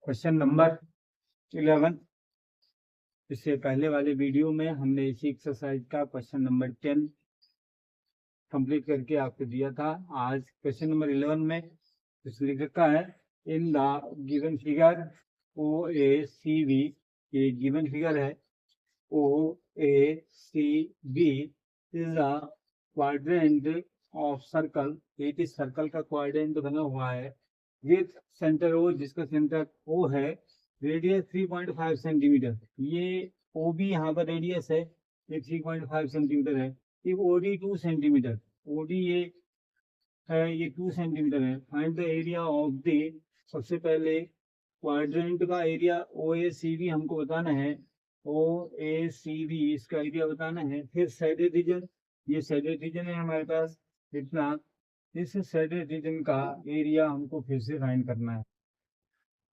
Question number 11। इससे पहले वाले वीडियो में हमने इसी एक्सरसाइज का क्वेश्चन नंबर 10 कंप्लीट करके आपको दिया था। आज क्वेश्चन नंबर 11 में इसलिए लिखा है in the given figure O A C B. ये गिवन फिगर है O A C B is the quadrant of circle. ये सर्कल का क्वाड्रेंट बना हुआ है विथ सेंटर ओ, जिसका सेंटर ओ है, रेडियस 3.5 सेंटीमीटर। ये ओ बी यहाँ पर रेडियस है, ये 3.5 सेंटीमीटर है। ये ओडी 2 सेंटीमीटर, ओडी ये है, ये 2 सेंटीमीटर है। Find the area of the, सबसे पहले क्वाड्रेंट का area O A C B हमको बताना है। ओ ए सी बी इसका एरिया बताना है। फिर शेडेड रीजन, ये शेडेड रीजन है हमारे पास इतना। इस शेडेड रीजन का एरिया हमको फिर से फाइंड करना है।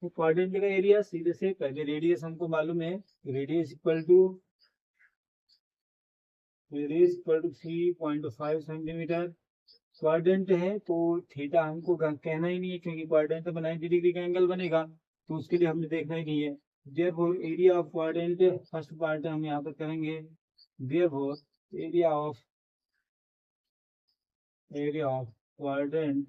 तो क्वाड्रेंट का एरिया सीधे से पहले रेडियस हमको मालूम है, radius equal to 3.5 centimetre. Quadrant है तो थीटा हमको कहना ही नहीं है, क्योंकि क्वाड्रेंट तो 90 डिग्री का एंगल बनेगा, तो उसके लिए हमने देखना ही नहीं है। Therefore area of quadrant, first part हम यहाँ पर करेंगे। Therefore area of quadrant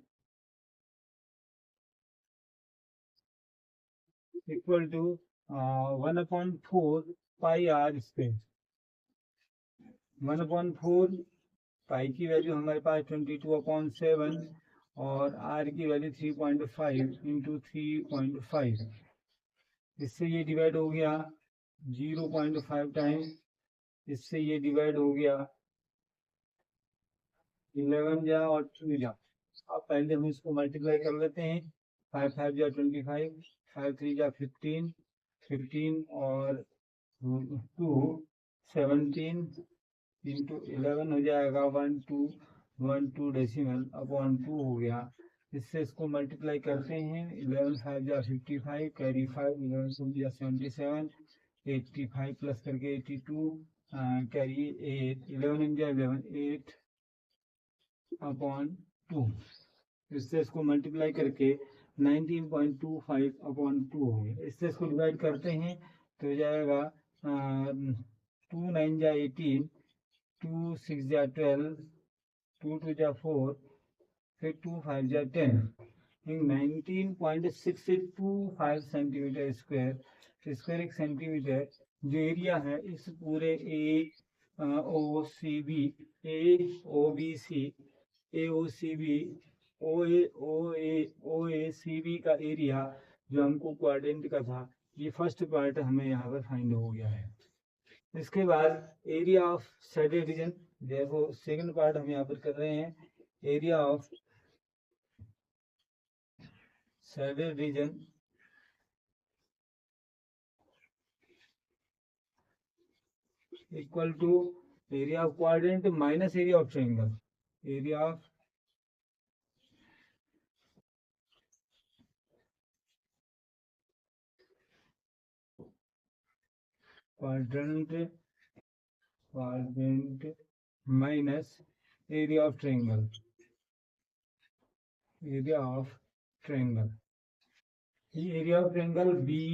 equal to 1/4 pi are square. 1/4 pi की वैल्यू हमारे पास 22/7 और आर की वैल्यू 3.5 इंटू 3.5। इससे ये डिवाइड हो गया 0.5 टाइम, इससे ये डिवाइड हो गया 11 जा और 2 जा। अब पहले हम इसको मल्टीप्लाई कर लेते हैं। 5 5 जा 25, 5 3 जा 15, 15 और 2 17 इंटू 11 हो जाएगा 12 डेसिमल अपॉन 2 हो गया। इससे इसको मल्टीप्लाई करते हैं। 11 5 जा 55, कैरी 5, 11 7 जा 77, 85 प्लस करके 82, कैरी 8, 11 जा 11, 8 अपॉन 2। इससे इसको मल्टीप्लाई करके 19.25 अपॉन 2 हो गया। इससे इसको डिवाइड करते हैं तो हो जाएगा 2 9 जा 18, 2 6 जा 12, 2 2 जा 4, फिर 2 5 जा 10, 19.625 सेंटीमीटर स्क्वायर। एक सेंटीमीटर जो एरिया है इस पूरे ए ओ C B, A O B C, A O C B, O A C B का एरिया जो हमको क्वाड्रेंट का था, ये फर्स्ट पार्ट हमें यहाँ पर फाइंड हो गया है। इसके बाद एरिया ऑफ शेडेड रीजन, देखो सेकंड पार्ट हम यहाँ पर कर रहे हैं। Area of shaded region equal to area of quadrant minus area of triangle. Area of quadrant minus area of triangle. Area of triangle, ये area of triangle B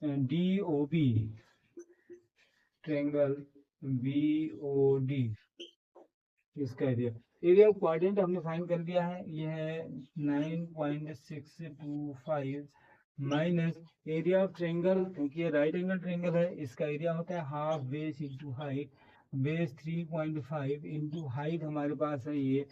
D O B, triangle B O D, इसका area of quadrant हमने find कर दिया है। ये है 9.625 minus area of triangle, क्योंकि ये राइट एंगल ट्रायंगल है, इसका एरिया होता है half base into height. Base 3.5 into height हमारे पास है ये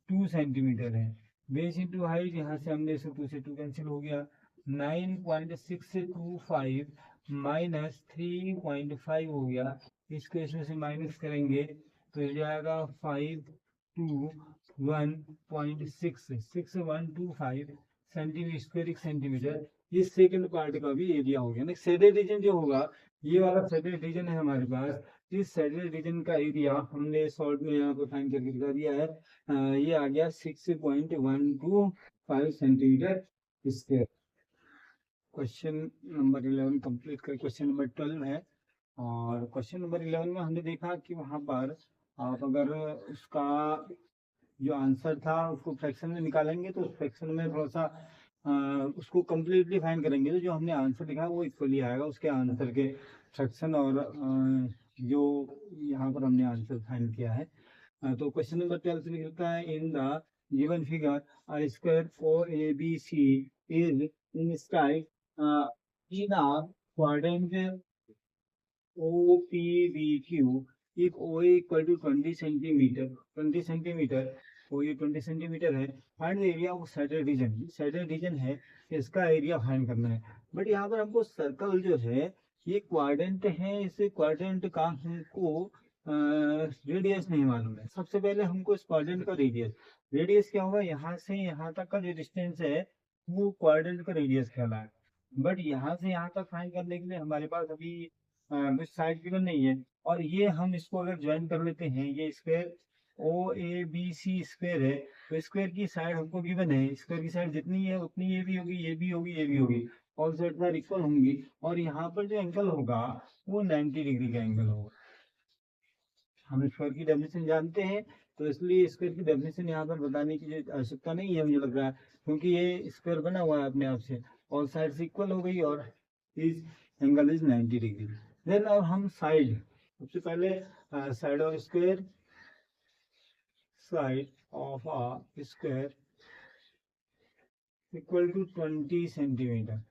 2 सेंटीमीटर है। बेस इंटू हाइट, यहाँ से हमने 2 से 2 कैंसिल हो गया। 9.625 माइनस 3.5 हो गया। इसको इसमें से माइनस करेंगे तो हो जाएगा 521.66125 सेंटीमीटर स्क्वायर एक सेंटीमीटर। इस सेकंड पार्ट का भी एरिया हो गया ना। शेडेड रीजन जो होगा, ये वाला शेडेड रीजन है हमारे पास। इस शेडेड रीजन का एरिया हमने शॉर्ट में यहाँ पर फाइंड करके दिखा दिया है। ये आ गया 6.125 centimetre square. Question number 11 complete कर क्वेश्चन नंबर 12 है। और क्वेश्चन नंबर 11 में हमने देखा कि वहाँ पर आप अगर उसका जो आंसर था उसको फ्रैक्शन में निकालेंगे तो उस फ्रैक्शन में थोड़ा सा उसको कम्प्लीटली फाइंड करेंगे तो जो हमने आंसर लिखा है वो इक्वली आएगा उसके आंसर के फ्रैक्शन और जो यहाँ पर हमने आंसर फाइंड किया है। तो क्वेश्चन नंबर 12 में लिखता है in the given figure a square OABC is inscribed in a quadrant OPBQ if OA equal to 20 centimetre OA 20 centimetre है। Find the area of satellite region. Satellite region है इसका area find करना है। But यहाँ पर हमको circle जो है ये क्वाड्रेंट है, इस क्वाड्रेंट का हमको रेडियस नहीं मालूम है। सबसे पहले हमको इस क्वाड्रेंट का रेडियस क्या होगा, यहाँ से यहाँ तक का जो डिस्टेंस है वो क्वाड्रेंट का रेडियस कहलाए। बट यहाँ से यहाँ तक फाइंड करने के लिए हमारे पास अभी कुछ साइड गिवन नहीं है। और ये हम इसको अगर ज्वाइन कर लेते हैं, ये स्क्वायर OABC स्क्वायर है तो स्क्वायर की साइड हमको गिवन है, स्क्वायर की साइड जितनी है उतनी ये भी होगी, ये भी होगी, ये भी होगी, ऑल साइड साइड इक्वल होंगी। और यहाँ पर जो एंगल होगा वो 90 डिग्री का एंगल होगा। हम स्क्वायर की डेफिनेशन जानते हैं तो इसलिए स्क्वायर की डेफिनेशन यहाँ पर बताने की आवश्यकता नहीं है मुझे लग रहा है, क्योंकि ये स्क्वायर बना हुआ है अपने आप से, ऑल साइड से इक्वल हो गई और इस एंगल इज 90 डिग्री। देन अब हम साइड, सबसे पहले side of square, side of a square equal to 20 centimetre.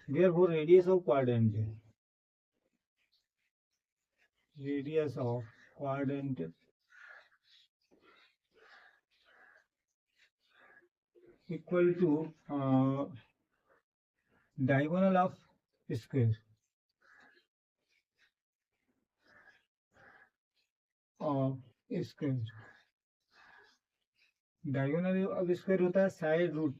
Therefore radius of quadrant, radius of quadrant equal to diagonal of square diagonal of square होता है साइड रूट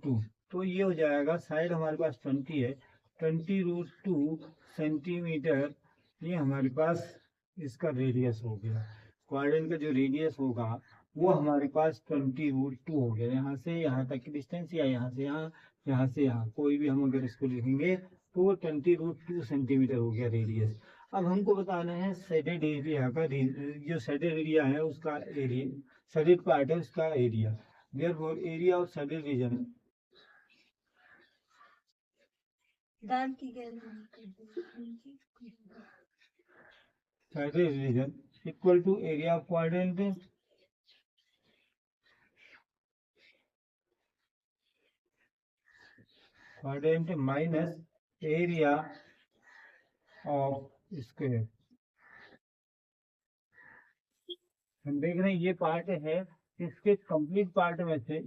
टू। तो ये हो जाएगा, साइड हमारे पास 20 है, 20√2 सेंटीमीटर, ये हमारे पास इसका रेडियस हो गया। क्वाड्रेंट का जो रेडियस होगा वो हमारे पास 20√2 हो गया। यहाँ से यहाँ तक की डिस्टेंस या यहाँ से यहाँ, यहाँ से यहाँ, कोई भी हम अगर इसको लिखेंगे तो 20√2 सेंटीमीटर हो गया रेडियस। अब हमको बताना है शेडेड एरिया का, जो शेडेड एरिया है उसका एरिया, शेडेड पार्ट है उसका area. Therefore area of shaded region, shaded region equal to area of quadrant minus area of square. हम देख रहे हैं ये पार्ट है, इसके कंप्लीट पार्ट में से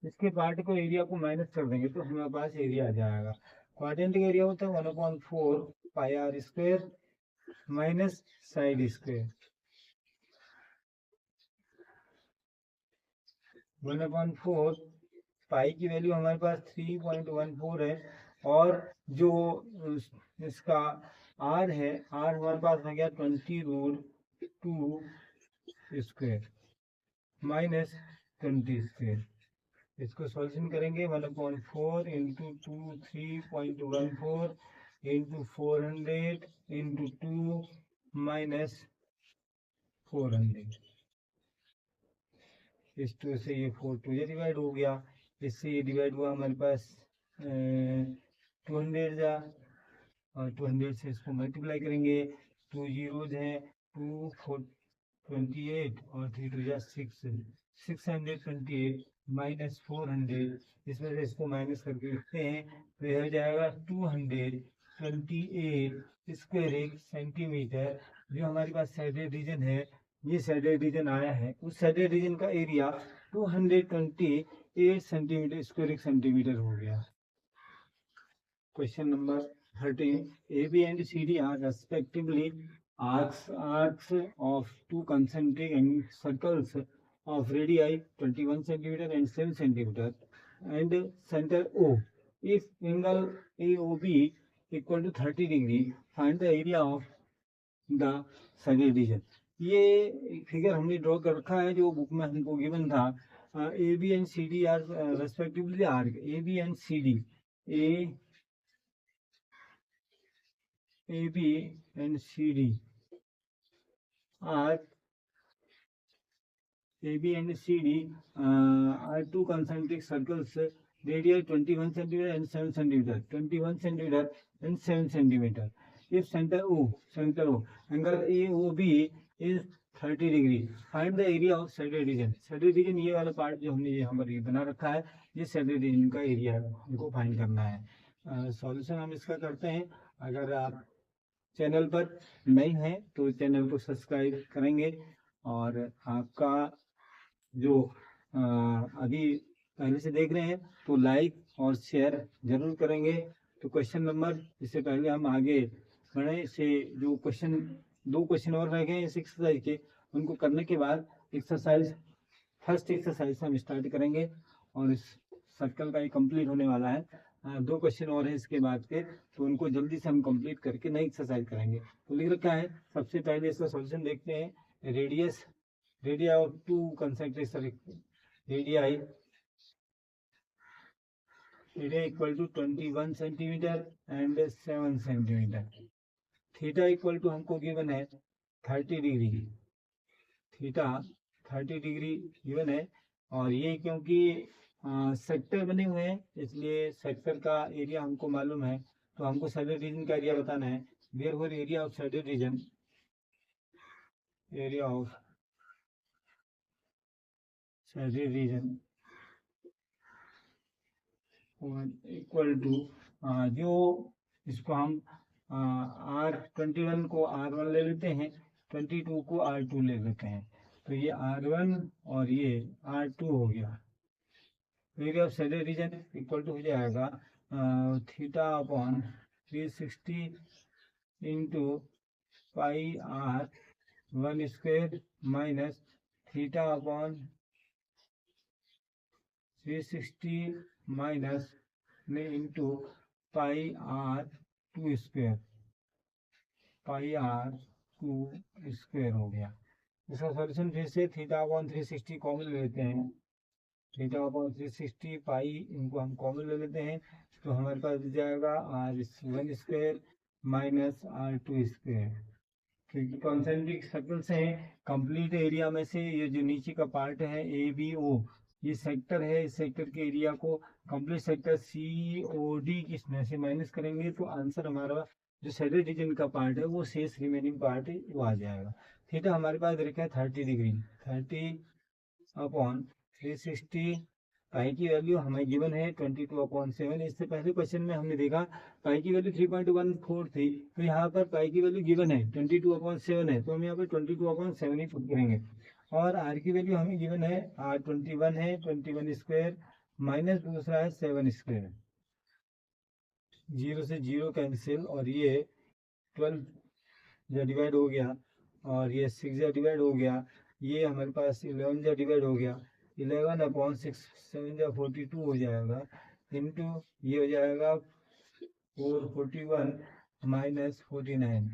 इसके पार्ट को एरिया को माइनस कर देंगे तो हमारे पास एरिया आ जाएगा। क्वाड्रेंट का एरिया होता है 1/4 pi are square minus side square. 1/4 pi की वैल्यू हमारे पास 3.14 है, और जो इसका आर है, आर हमारे पास आ गया 20√2 स्क्वायर माइनस 20 स्क्वायर। इसको सॉल्यूशन करेंगे 1/4 इंटू 2 3.14 इंटू 400 इंटू 2 माइनस 400। इस 2 से ये 4 2 ये डिवाइड हो गया, इससे ये डिवाइड हुआ हमारे पास 200 जा, और 200 से इसको मल्टीप्लाई करेंगे, 2 जीरोज हैं, 2 4 28 और 3 2 जा 6, 628 माइनस 400, इसमें से इसको माइनस करके लिखते हैं तो यह हो जाएगा 228 स्क्वायर सेंटीमीटर। जो हमारे पास शेडेड रीजन है, ये शेडेड रीजन आया है, उस शेडेड रीजन का एरिया 228 सेंटीमीटर स्क्वायर सेंटीमीटर हो गया। Question number 13, AB and CD are respectively arcs of two concentric circles of radii 21 cm and 7 cm and center O. If angle AOB equal to 30 degree, find the area of the shaded region. ये figure हमने draw कर रखा है जो book में हमको given था। AB and CD are respectively arc, AB and CD, AB and CD are AB and CD are two concentric circles, radii 21 centimeter and 7 centimeter, 21 centimeter and 7 centimeter. If center O, angle AOB is 30 degree, find the area of shaded region. Shaded region ये वाला part जो हमने यहाँ पर बना रखा है, ये shaded region का एरिया है, हमको फाइंड करना है। सॉल्यूशन हम इसका करते हैं। अगर आप चैनल पर नए हैं तो चैनल को सब्सक्राइब करेंगे, और आपका जो अभी पहले से देख रहे हैं तो लाइक और शेयर जरूर करेंगे। तो क्वेश्चन नंबर, इससे पहले हम आगे बढ़े से जो क्वेश्चन, 2 क्वेश्चन और रह गए इस एक्सरसाइज के, उनको करने के बाद फर्स्ट एक्सरसाइज हम स्टार्ट करेंगे, और इस सर्कल का ये कंप्लीट होने वाला है। 2 क्वेश्चन और है इसके बाद के, तो उनको जल्दी से हम कंप्लीट करके नई एक्सरसाइज करेंगे। तो लिख रखा है, सबसे पहले इसका सॉल्यूशन देखते हैं। Radius of two concentric radii equal to 21 centimetre and 7 centimetre. Theta equal to हमको गिवन है 30 डिग्री, थीटा 30 डिग्री गिवन है, और ये क्योंकि सेक्टर बने हुए हैं इसलिए सेक्टर का एरिया हमको मालूम है, तो हमको शैडेड रीजन का एरिया बताना है। Therefore area of shaded region, area of shaded region equal to, जो इसको हम R21 को R1 ले लेते हैं, 22 को R2 ले लेते हैं, तो ये R1 और ये R2 हो गया। Area of shaded region equal to हो जाएगा theta upon 360 into pi R1 square minus theta upon 360 minus में into pi R2 square, pi R2 square हो गया। इसका सॉल्यूशन फिर से थीटा अपॉन 360 कॉमन ले लेते हैं, थीटा अपॉन 360 पाई इनको हम कॉमन ले लेते हैं, तो हमारे पास जाएगा R1 square minus R2 square. क्योंकि कॉन्सेंट्रिक सर्कल्स हैं, कंप्लीट एरिया में से ये जो नीचे का पार्ट है ABO, ये सेक्टर है, इस सेक्टर के एरिया को कंप्लीट सेक्टर COD इसमें से माइनस करेंगे, तो आंसर हमारा जो शैडेड रीजन का पार्ट है वो शेष रिमेनिंग पार्ट है वो आ जाएगा। थीटा हमारे पास देखा है 30 डिग्री, 30 अपॉन 360, पाई की वैल्यू हमें गिवन है 22/7। इससे पहले क्वेश्चन में हमने देखा पाई की वैल्यू 3.14 थी, तो यहाँ पर पाई की वैल्यू गिवन है 22/7 है, तो हम यहाँ पर 22/7 ही पुट करेंगे। और आर की वैल्यू हमें गिवन है R21 है 21 स्क्वायर माइनस दूसरा है 7 स्क्वायर, 0 से 0 कैंसिल, और ये 12 जा डिवाइड हो गया, और ये 6 जा डिवाइड हो गया, ये हमारे पास 11 जा डिवाइड हो गया, 11/6, 7 जा 42 हो जाएगा, इंटू ये हो जाएगा 441 माइनस 49,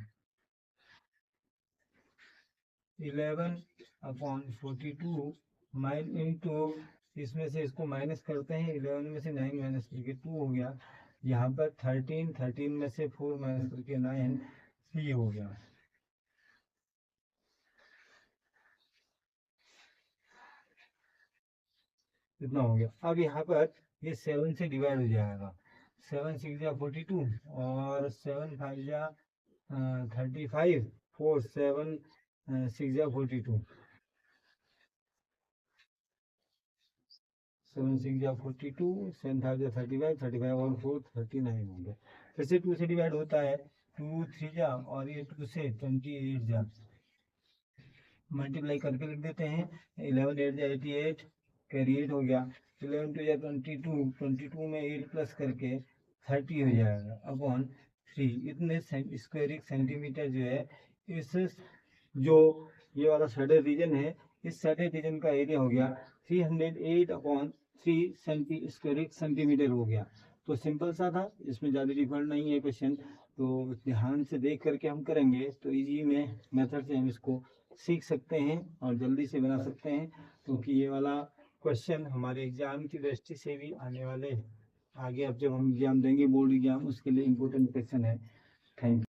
11/42 माइन इंटू इसमें से इसको माइनस करते हैं, 11 में से 9 माइनस करके 2 हो गया, यहाँ पर 13 में से 4 माइनस करके 9, 3 हो गया। इतना हो गया। अब यहाँ पर ये 7 से डिवाइड हो जाएगा, 7 6 जा 42 और 7 5 जा 35, 4 7 6 जा 42, 7 6 जा 42, 7 5 जा 35, 35 और 4 39 हो गया। फिर से 2 से डिवाइड होता है, 2 3 जा और ये 2 से 28 जा, मल्टीप्लाई करके लिख देते हैं, 11 8 जा 88, कैरी 8 हो गया, 11 2 या 22, 22 में 8 प्लस करके 30 हो जाएगा अपॉन 3। इतने स्क्वायर सेंटीमीटर जो है इस जो ये वाला शैडेड रीजन है, इस शैडेड रीजन का एरिया हो गया 308/3 स्क्वायर सेंटीमीटर हो गया। तो सिंपल सा था, इसमें ज़्यादा डिफिकल्ट नहीं है क्वेश्चन, तो ध्यान से देख करके हम करेंगे तो इजी में मेथड से हम इसको सीख सकते हैं और जल्दी से बना सकते हैं, क्योंकि ये वाला क्वेश्चन हमारे एग्जाम की दृष्टि से भी आने वाले आगे अब जब हम एग्जाम देंगे बोर्ड एग्जाम उसके लिए इम्पोर्टेंट क्वेश्चन है। Thank you.